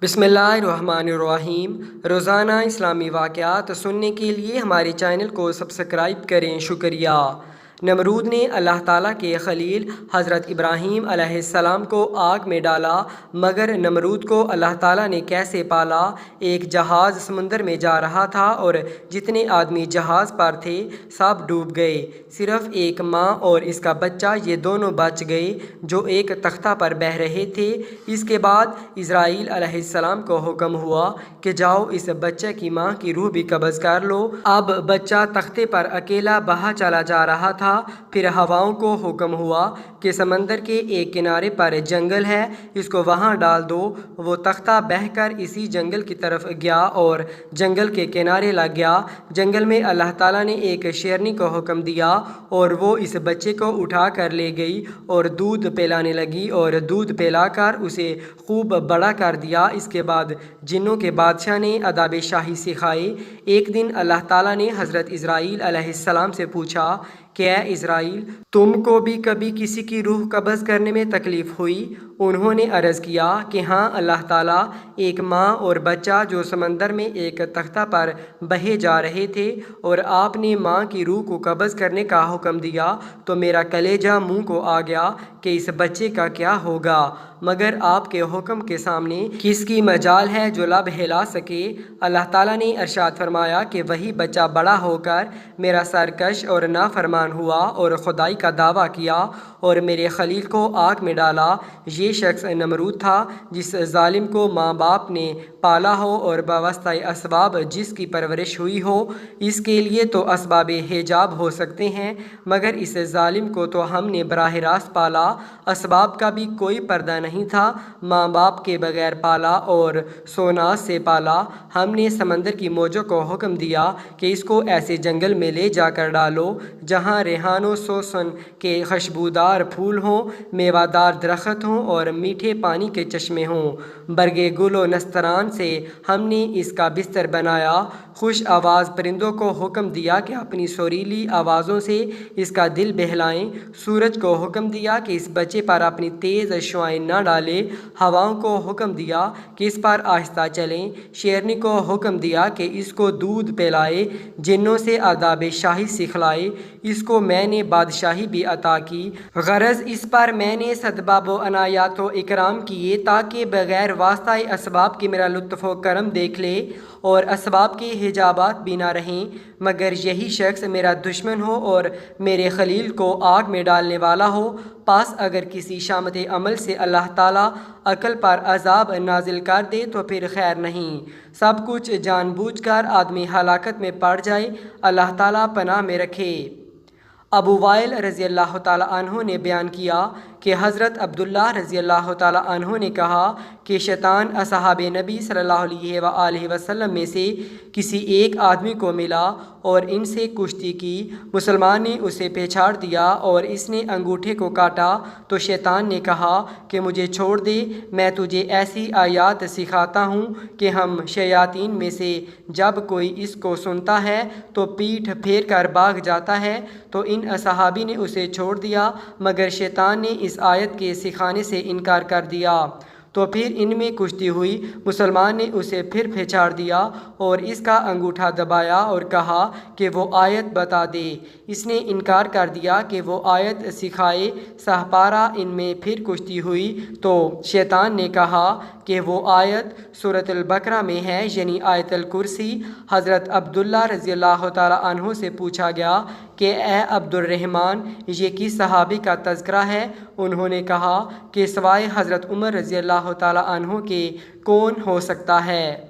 بسم اللہ الرحمن الرحیم۔ روزانہ اسلامی واقعات سننے کے لیے ہمارے چینل کو سبسکرائب کریں۔ شکریہ۔ نمرود نے اللہ تعالیٰ کے خلیل حضرت ابراہیم علیہ السلام کو آگ میں ڈالا، مگر نمرود کو اللہ تعالیٰ نے کیسے پالا؟ ایک جہاز سمندر میں جا رہا تھا اور جتنے آدمی جہاز پر تھے سب ڈوب گئے، صرف ایک ماں اور اس کا بچہ، یہ دونوں بچ گئے جو ایک تختہ پر بہہ رہے تھے۔ اس کے بعد اسرائیل علیہ السلام کو حکم ہوا کہ جاؤ اس بچے کی ماں کی روح بھی قبض کر لو۔ اب بچہ تختے پر اکیلا بہا چلا جا رہا تھا۔ پھر ہواؤں کو حکم ہوا کہ سمندر کے ایک کنارے پر جنگل ہے، اس کو وہاں ڈال دو۔ وہ تختہ بہہ کر اسی جنگل کی طرف گیا اور جنگل کے کنارے لگ گیا۔ جنگل میں اللہ تعالیٰ نے ایک شیرنی کو حکم دیا اور وہ اس بچے کو اٹھا کر لے گئی اور دودھ پلانے لگی اور دودھ پلا کر اسے خوب بڑا کر دیا۔ اس کے بعد جنوں کے بادشاہ نے آداب شاہی سکھائے۔ ایک دن اللہ تعالیٰ نے حضرت اسرائیل علیہ السلام سے پوچھا کہ اے اسرائیل، تم کو بھی کبھی کسی کی روح قبض کرنے میں تکلیف ہوئی؟ انہوں نے عرض کیا کہ ہاں اللہ تعالیٰ، ایک ماں اور بچہ جو سمندر میں ایک تختہ پر بہے جا رہے تھے اور آپ نے ماں کی روح کو قبض کرنے کا حکم دیا تو میرا کلیجہ منہ کو آ گیا کہ اس بچے کا کیا ہوگا، مگر آپ کے حکم کے سامنے کس کی مجال ہے جو لب ہلا سکے؟ اللہ تعالیٰ نے ارشاد فرمایا کہ وہی بچہ بڑا ہو کر میرا سرکش اور نافرمان ہوا اور خدائی کا دعویٰ کیا اور میرے خلیل کو آگ میں ڈالا۔ یہ شخص نمرود تھا جس ظالم کو ماں باپ نے پالا ہو اور بواسطہ اسباب جس کی پرورش ہوئی ہو۔ اس کے لیے تو اسباب حجاب ہو سکتے ہیں، مگر اس ظالم کو تو ہم نے براہ راست پالا، اسباب کا بھی کوئی پردہ نہیں تھا، ماں باپ کے بغیر پالا اور سوناس سے پالا۔ ہم نے سمندر کی موجوں کو حکم دیا کہ اس کو ایسے جنگل میں لے جا کر ڈالو جہاں ریحان و سوسن کے خوشبودار پھول ہوں، میوہ دار درخت ہوں اور میٹھے پانی کے چشمے ہوں۔ برگے گل و نستران سے ہم نے اس کا بستر بنایا۔ خوش آواز پرندوں کو حکم دیا کہ اپنی سریلی آوازوں سے اس کا دل بہلائیں۔ سورج کو حکم دیا کہ اس بچے پر اپنی تیز شعاعیں نہ ڈالے۔ ہواؤں کو حکم دیا کہ اس پر آہستہ چلیں۔ شیرنی کو حکم دیا کہ اس کو دودھ پلائے۔ جنوں سے آداب شاہی سکھلائے۔ اس کو میں نے بادشاہی بھی عطا کی، غرض اس پر میں نے سدباب و عنایات و اکرام کیے تاکہ بغیر واسطہ اسباب کے میرا لطف و کرم دیکھ لے اور اسباب کے حجابات بھی نہ رہیں، مگر یہی شخص میرا دشمن ہو اور میرے خلیل کو آگ میں ڈالنے والا ہو۔ پس اگر کسی شامت عمل سے اللہ تعالیٰ عقل پر عذاب نازل کر دے تو پھر خیر نہیں، سب کچھ جان بوجھ کر آدمی ہلاکت میں پڑ جائے، اللہ تعالیٰ پناہ میں رکھے۔ ابو وائل رضی اللہ تعالیٰ عنہ نے بیان کیا کہ حضرت عبداللہ رضی اللہ تعالیٰ عنہ نے کہا کہ شیطان اصحاب نبی صلی اللہ علیہ وآلہ وسلم میں سے کسی ایک آدمی کو ملا اور ان سے کشتی کی۔ مسلمان نے اسے پچھاڑ دیا اور اس نے انگوٹھے کو کاٹا تو شیطان نے کہا کہ مجھے چھوڑ دے، میں تجھے ایسی آیات سکھاتا ہوں کہ ہم شیاطین میں سے جب کوئی اس کو سنتا ہے تو پیٹھ پھیر کر بھاگ جاتا ہے۔ تو ان اصحابی نے اسے چھوڑ دیا، مگر شیطان نے اس آیت کے سکھانے سے انکار کر دیا۔ تو پھر ان میں کشتی ہوئی، مسلمان نے اسے پھر پچھاڑ دیا اور اس کا انگوٹھا دبایا اور کہا کہ وہ آیت بتا دے۔ اس نے انکار کر دیا کہ وہ آیت سکھائے۔ سہ پارہ ان میں پھر کشتی ہوئی تو شیطان نے کہا کہ وہ آیت سورۃ البقرہ میں ہے، یعنی آیت الکرسی۔ حضرت عبداللہ رضی اللہ تعالیٰ عنہ سے پوچھا گیا کہ اے عبد الرحمن، یہ کس صحابی کا تذکرہ ہے؟ انہوں نے کہا کہ سوائے حضرت عمر رضی اللہ تعالیٰ عنہ کے کون ہو سکتا ہے؟